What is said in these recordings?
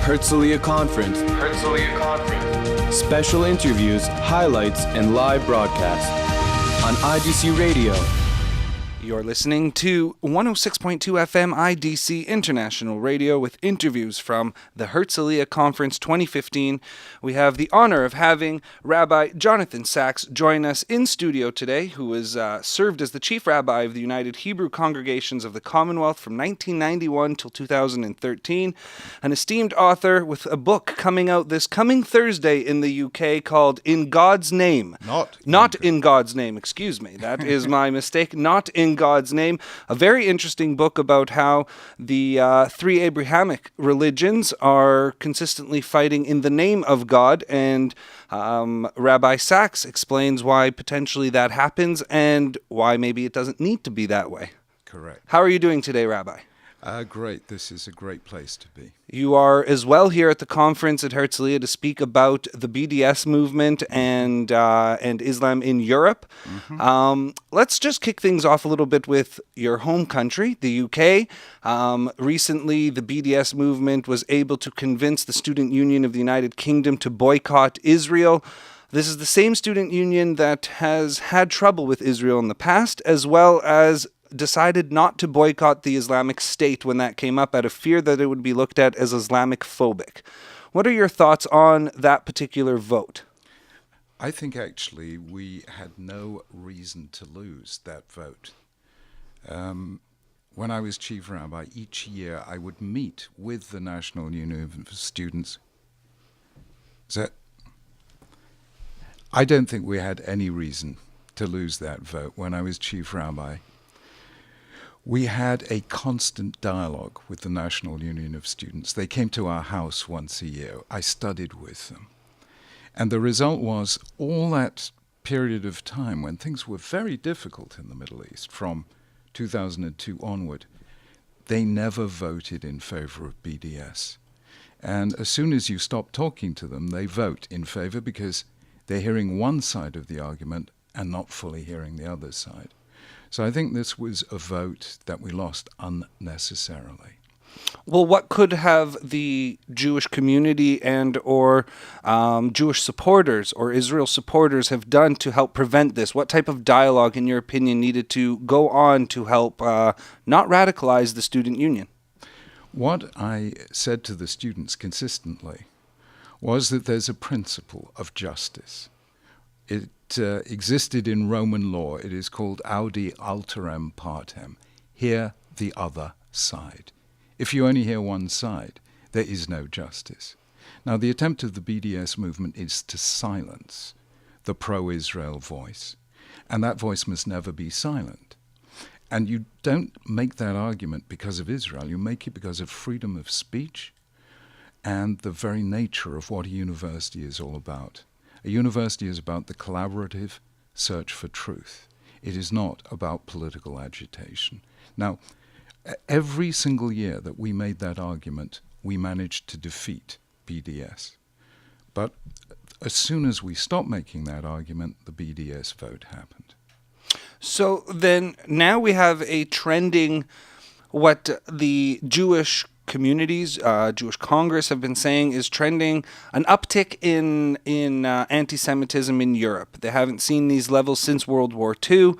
Herzliya Conference. Special interviews, highlights, and live broadcasts on IDC Radio. You're listening to 106.2 FM IDC International Radio with interviews from the Herzliya Conference 2015. We have the honor of having Rabbi Jonathan Sacks join us in studio today, who has served as the Chief Rabbi of the United Hebrew Congregations of the Commonwealth from 1991 till 2013, an esteemed author with a book coming out this coming Thursday in the UK called In God's Name. Not in God's Name, excuse me. That is my mistake. Not in God's Name, a very interesting book about how the three Abrahamic religions are consistently fighting in the name of God, and Rabbi Sacks explains why potentially that happens and why maybe it doesn't need to be that way. Correct. How are you doing today, Rabbi? Great. This is a great place to be. You are as well here at the conference at Herzliya to speak about the BDS movement and Islam in Europe. Mm-hmm. Let's just kick things off a little bit with your home country, the UK. Recently, the BDS movement was able to convince the Student Union of the United Kingdom to boycott Israel. This is the same student union that has had trouble with Israel in the past, as well as decided not to boycott the Islamic State when that came up out of fear that it would be looked at as Islamic phobic. What are your thoughts on that particular vote? I think actually we had no reason to lose that vote. When I was Chief Rabbi, each year I would meet with the National Union of Students. I don't think we had any reason to lose that vote when I was Chief Rabbi. We had a constant dialogue with the National Union of Students. They came to our house once a year. I studied with them. And the result was all that period of time when things were very difficult in the Middle East, from 2002 onward, they never voted in favor of BDS. And as soon as you stop talking to them, they vote in favor because they're hearing one side of the argument and not fully hearing the other side. So I think this was a vote that we lost unnecessarily. Well, what could have the Jewish community and or Jewish supporters or Israel supporters have done to help prevent this? What type of dialogue, in your opinion, needed to go on to help not radicalize the student union? What I said to the students consistently was that there's a principle of justice. It existed in Roman law. It is called audi alteram partem. Hear the other side. If you only hear one side, there is no justice. Now, the attempt of the BDS movement is to silence the pro-Israel voice, and that voice must never be silent. And you don't make that argument because of Israel. You make it because of freedom of speech and the very nature of what a university is all about. A university is about the collaborative search for truth. It is not about political agitation. Now, every single year that we made that argument, we managed to defeat BDS. But as soon as we stopped making that argument, the BDS vote happened. So then now we have a trending, what the Jewish communities, Jewish Congress have been saying is trending an uptick in anti-Semitism in Europe. They haven't seen these levels since World War II.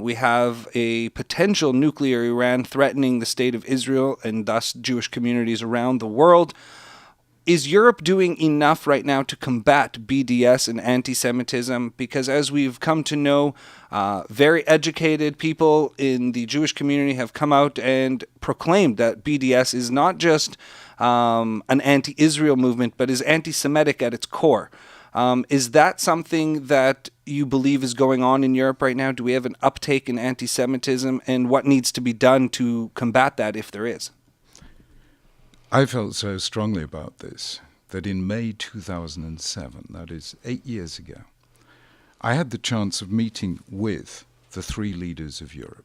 We have a potential nuclear Iran threatening the state of Israel and thus Jewish communities around the world. Is Europe doing enough right now to combat BDS and anti-Semitism? Because as we've come to know, very educated people in the Jewish community have come out and proclaimed that BDS is not just an anti-Israel movement, but is anti-Semitic at its core. Is that something that you believe is going on in Europe right now? Do we have an uptake in anti-Semitism, and what needs to be done to combat that if there is? I felt so strongly about this that in May 2007, that is 8 years ago, I had the chance of meeting with the three leaders of Europe.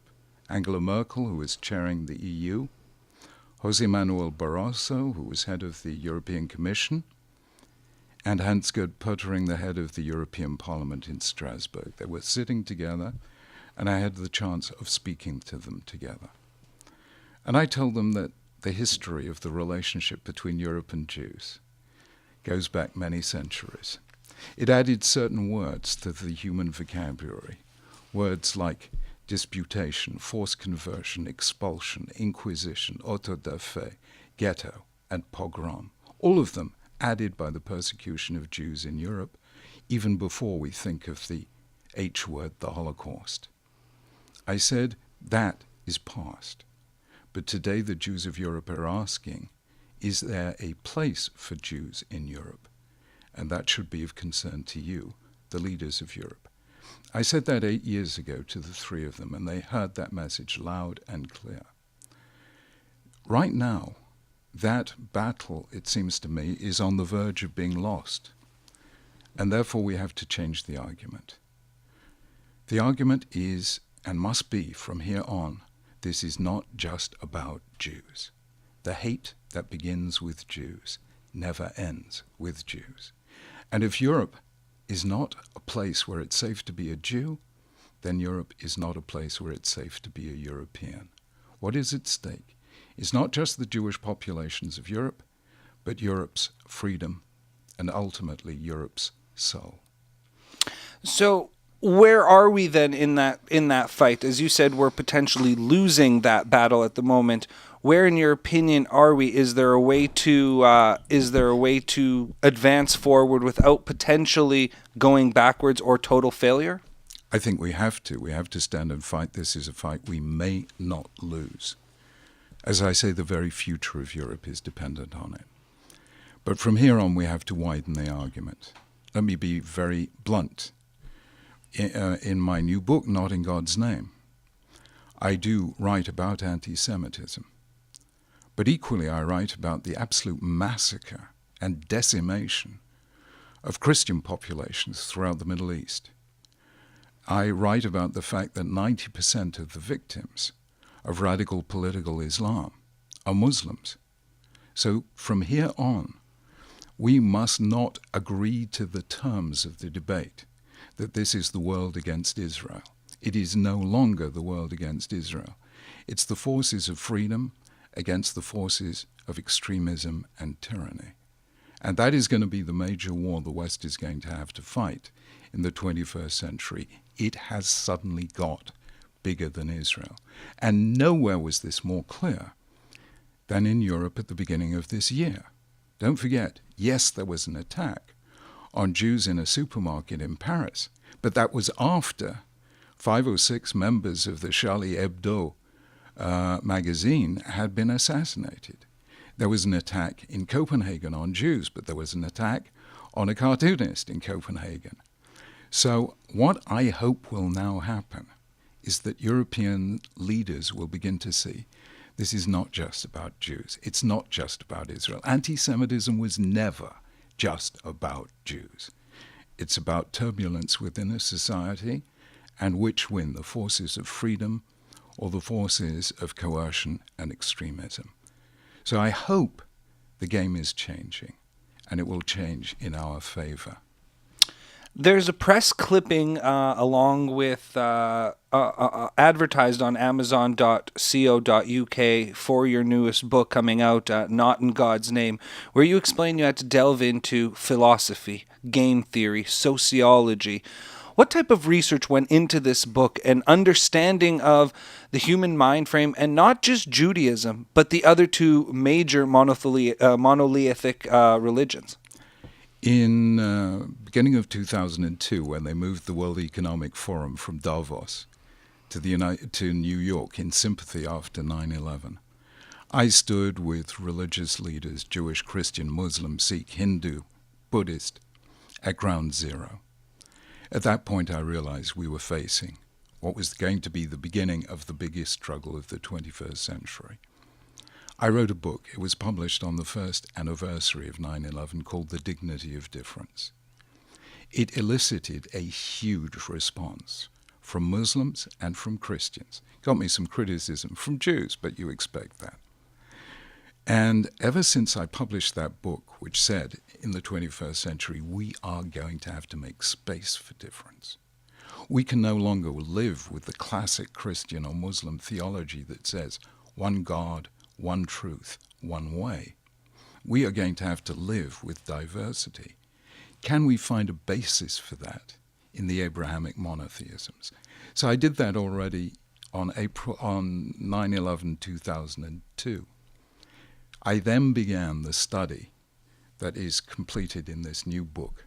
Angela Merkel, who was chairing the EU, José Manuel Barroso, who was head of the European Commission, and Hans-Gerd Pöttering, the head of the European Parliament in Strasbourg. They were sitting together, and I had the chance of speaking to them together. And I told them that the history of the relationship between Europe and Jews goes back many centuries. It added certain words to the human vocabulary, words like disputation, forced conversion, expulsion, inquisition, autodafé, ghetto, and pogrom, all of them added by the persecution of Jews in Europe, even before we think of the H word, the Holocaust. I said that is past. But today the Jews of Europe are asking, is there a place for Jews in Europe? And that should be of concern to you, the leaders of Europe. I said that 8 years ago to the three of them, and they heard that message loud and clear. Right now, that battle, it seems to me, is on the verge of being lost. And therefore we have to change the argument. The argument is, and must be from here on, this is not just about Jews. The hate that begins with Jews never ends with Jews. And if Europe is not a place where it's safe to be a Jew, then Europe is not a place where it's safe to be a European. What is at stake is not just the Jewish populations of Europe, but Europe's freedom and ultimately Europe's soul. So where are we then in that fight? As you said, we're potentially losing that battle at the moment. Where, in your opinion, are we? Is there a way to advance forward without potentially going backwards or total failure? I think we have to. We have to stand and fight. This is a fight we may not lose. As I say, the very future of Europe is dependent on it. But from here on, we have to widen the argument. Let me be very blunt. In my new book, Not in God's Name, I do write about anti-Semitism. But equally, I write about the absolute massacre and decimation of Christian populations throughout the Middle East. I write about the fact that 90% of the victims of radical political Islam are Muslims. So from here on, we must not agree to the terms of the debate that this is the world against Israel. It is no longer the world against Israel. It's the forces of freedom against the forces of extremism and tyranny. And that is going to be the major war the West is going to have to fight in the 21st century. It has suddenly got bigger than Israel. And nowhere was this more clear than in Europe at the beginning of this year. Don't forget, yes, there was an attack on Jews in a supermarket in Paris, but that was after 5 or 6 members of the Charlie Hebdo magazine had been assassinated. There was an attack in Copenhagen on Jews, but there was an attack on a cartoonist in Copenhagen. So what I hope will now happen is that European leaders will begin to see this is not just about Jews. It's not just about Israel. Anti-Semitism was never just about Jews. It's about turbulence within a society and which win, the forces of freedom or the forces of coercion and extremism. So I hope the game is changing, and it will change in our favor. There's a press clipping along with advertised on Amazon.co.uk for your newest book coming out, Not in God's Name, where you explain you had to delve into philosophy, game theory, sociology. What type of research went into this book and understanding of the human mind frame, and not just Judaism, but the other two major monolithic religions? In beginning of 2002, when they moved the World Economic Forum from Davos to New York in sympathy after 9/11, I stood with religious leaders, Jewish, Christian, Muslim, Sikh, Hindu, Buddhist, at ground zero. At that point, I realized we were facing what was going to be the beginning of the biggest struggle of the 21st century. I wrote a book. It was published on the first anniversary of 9/11 called The Dignity of Difference. It elicited a huge response from Muslims and from Christians. Got me some criticism from Jews, but you expect that. And ever since I published that book, which said, in the 21st century, we are going to have to make space for difference. We can no longer live with the classic Christian or Muslim theology that says, one God, one truth, one way. We are going to have to live with diversity. Can we find a basis for that in the Abrahamic monotheisms? So I did that already on 9/11/2002. I then began the study that is completed in this new book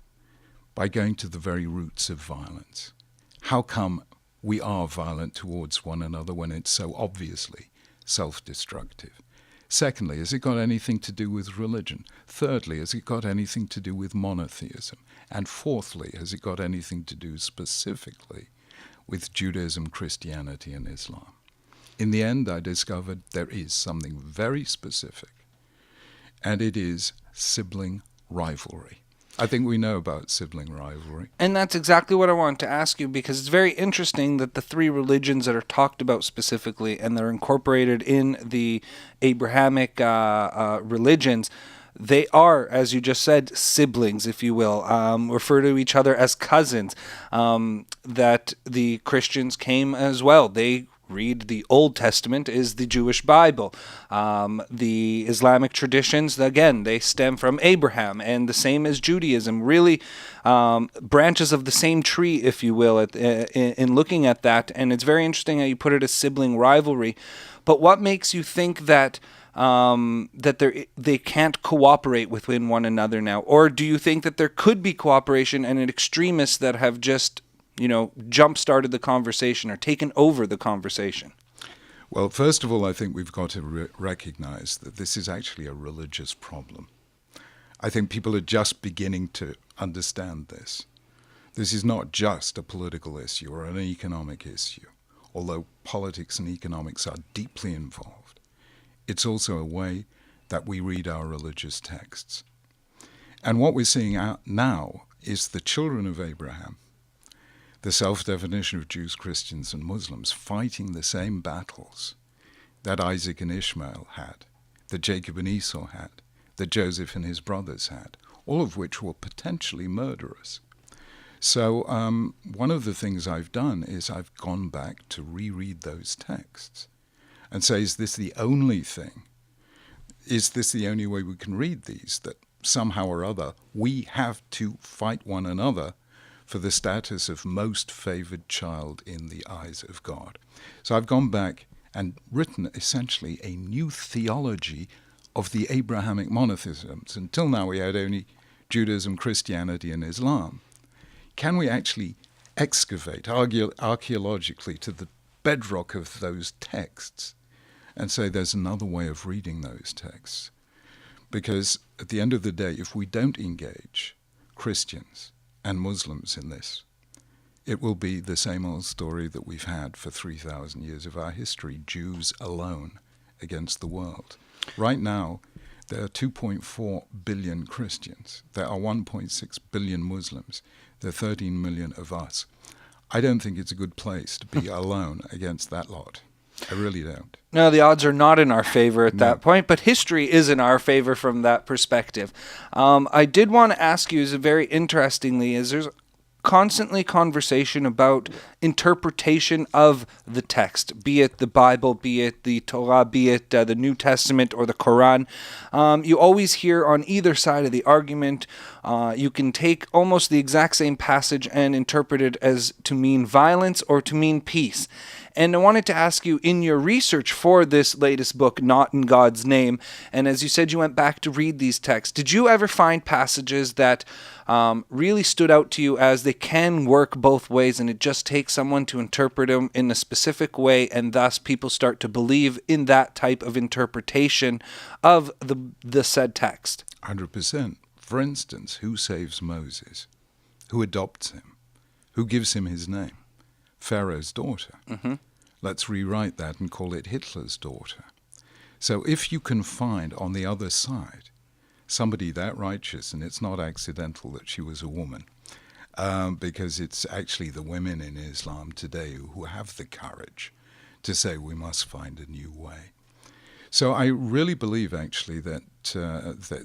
by going to the very roots of violence. How come we are violent towards one another when it's so obviously self-destructive? Secondly, has it got anything to do with religion? Thirdly, has it got anything to do with monotheism? And fourthly, has it got anything to do specifically with Judaism, Christianity, and Islam? In the end, I discovered there is something very specific, and it is sibling rivalry. I think we know about sibling rivalry. And that's exactly what I wanted to ask you, because it's very interesting that the three religions that are talked about specifically and they're incorporated in the Abrahamic religions, they are, as you just said, siblings, if you will, refer to each other as cousins, that the Christians came as well. They read the Old Testament is the Jewish Bible. The Islamic traditions, again, they stem from Abraham, and the same as Judaism, really branches of the same tree, if you will, in looking at that. And it's very interesting how you put it as sibling rivalry. But what makes you think that they can't cooperate within one another now? Or do you think that there could be cooperation and extremists that have just jump-started the conversation or taken over the conversation? Well, first of all, I think we've got to recognize that this is actually a religious problem. I think people are just beginning to understand this. This is not just a political issue or an economic issue, although politics and economics are deeply involved. It's also a way that we read our religious texts. And what we're seeing out now is the children of Abraham, the self-definition of Jews, Christians, and Muslims, fighting the same battles that Isaac and Ishmael had, that Jacob and Esau had, that Joseph and his brothers had, all of which were potentially murderous. So one of the things I've done is I've gone back to reread those texts and say, is this the only thing? Is this the only way we can read these, that somehow or other we have to fight one another for the status of most favored child in the eyes of God? So I've gone back and written essentially a new theology of the Abrahamic monotheisms. Until now we had only Judaism, Christianity, and Islam. Can we actually excavate archaeologically to the bedrock of those texts and say there's another way of reading those texts? Because at the end of the day, if we don't engage Christians and Muslims in this, it will be the same old story that we've had for 3,000 years of our history, Jews alone against the world. Right now, there are 2.4 billion Christians. There are 1.6 billion Muslims. There are 13 million of us. I don't think it's a good place to be alone against that lot. I really don't. No, the odds are not in our favor at that point, but history is in our favor from that perspective. I did want to ask you, very interestingly, is there's constantly conversation about interpretation of the text, be it the Bible, be it the Torah, be it the New Testament or the Quran. You always hear on either side of the argument, you can take almost the exact same passage and interpret it as to mean violence or to mean peace. And I wanted to ask you, in your research for this latest book, Not in God's Name, and as you said you went back to read these texts, did you ever find passages that really stood out to you as they can work both ways, and it just takes someone to interpret them in a specific way, and thus people start to believe in that type of interpretation of the said text? 100%. For instance, who saves Moses? Who adopts him? Who gives him his name? Pharaoh's daughter. Mm-hmm. Let's rewrite that and call it Hitler's daughter. So if you can find on the other side somebody that righteous, and it's not accidental that she was a woman, because it's actually the women in Islam today who have the courage to say we must find a new way. So I really believe actually that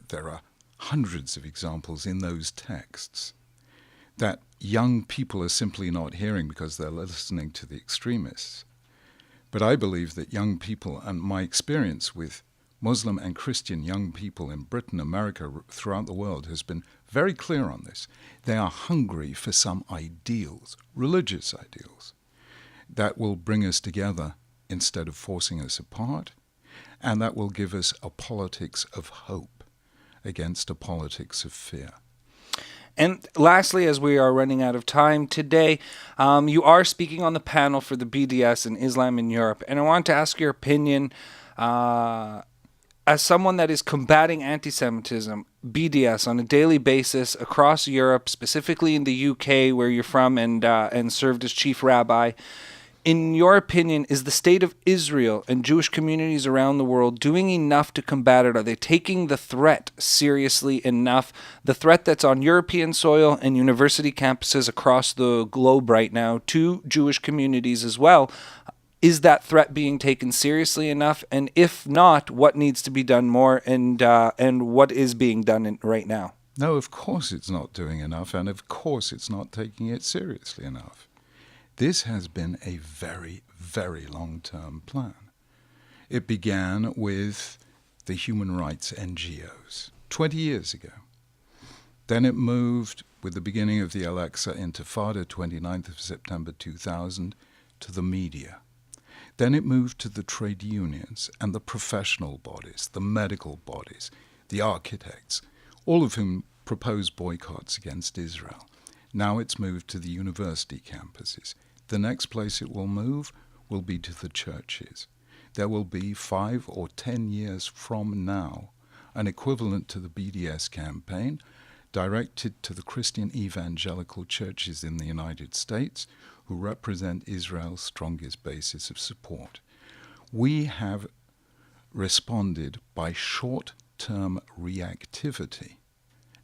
there are hundreds of examples in those texts that young people are simply not hearing because they're listening to the extremists. But I believe that young people, and my experience with Muslim and Christian young people in Britain, America, throughout the world has been very clear on this. They are hungry for some ideals, religious ideals, that will bring us together instead of forcing us apart, and that will give us a politics of hope against a politics of fear. And lastly, as we are running out of time today, you are speaking on the panel for the BDS and Islam in Europe, and I want to ask your opinion as someone that is combating anti-Semitism, BDS, on a daily basis across Europe, specifically in the UK, where you're from, and served as chief rabbi. In your opinion, is the state of Israel and Jewish communities around the world doing enough to combat it? Are they taking the threat seriously enough? The threat that's on European soil and university campuses across the globe right now to Jewish communities as well. Is that threat being taken seriously enough? And if not, what needs to be done more, and what is being done right now? No, of course it's not doing enough, and of course it's not taking it seriously enough. This has been a very, very long-term plan. It began with the human rights NGOs 20 years ago. Then it moved with the beginning of the Al-Aqsa Intifada, 29th of September 2000, to the media. Then it moved to the trade unions and the professional bodies, the medical bodies, the architects, all of whom proposed boycotts against Israel. Now it's moved to the university campuses. The next place it will move will be to the churches. There will be 5 or 10 years from now an equivalent to the BDS campaign directed to the Christian evangelical churches in the United States, who represent Israel's strongest basis of support. We have responded by short-term reactivity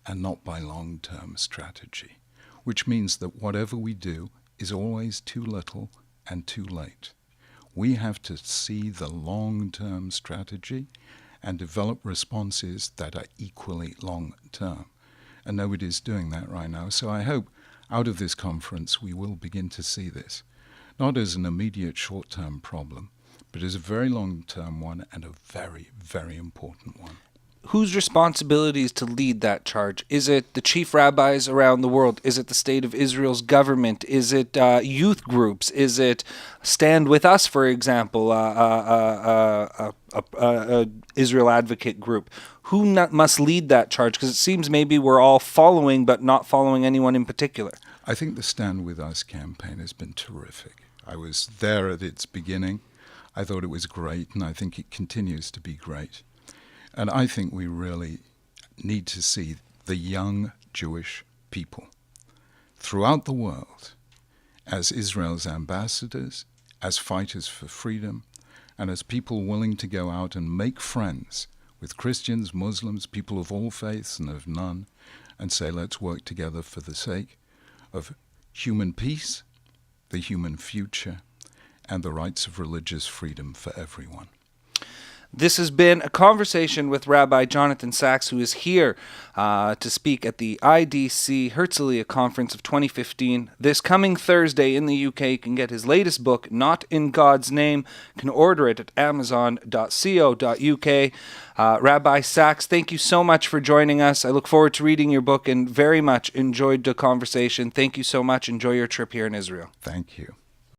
and not by long-term strategy, which means that whatever we do is always too little and too late. We have to see the long-term strategy and develop responses that are equally long-term. And nobody's doing that right now. So I hope out of this conference we will begin to see this, not as an immediate short-term problem, but as a very long-term one and a very, very important one. Whose responsibility is to lead that charge? Is it the chief rabbis around the world? Is it the state of Israel's government? Is it youth groups? Is it Stand With Us, for example, Israel advocate group? Who must lead that charge? Because it seems maybe we're all following, but not following anyone in particular. I think the Stand With Us campaign has been terrific. I was there at its beginning. I thought it was great, and I think it continues to be great. And I think we really need to see the young Jewish people throughout the world as Israel's ambassadors, as fighters for freedom, and as people willing to go out and make friends with Christians, Muslims, people of all faiths and of none, and say, let's work together for the sake of human peace, the human future, and the rights of religious freedom for everyone. This has been a conversation with Rabbi Jonathan Sacks, who is here to speak at the IDC Herzliya Conference of 2015. This coming Thursday in the UK, you can get his latest book, Not in God's Name. You can order it at amazon.co.uk. Rabbi Sacks, thank you so much for joining us. I look forward to reading your book and very much enjoyed the conversation. Thank you so much. Enjoy your trip here in Israel. Thank you.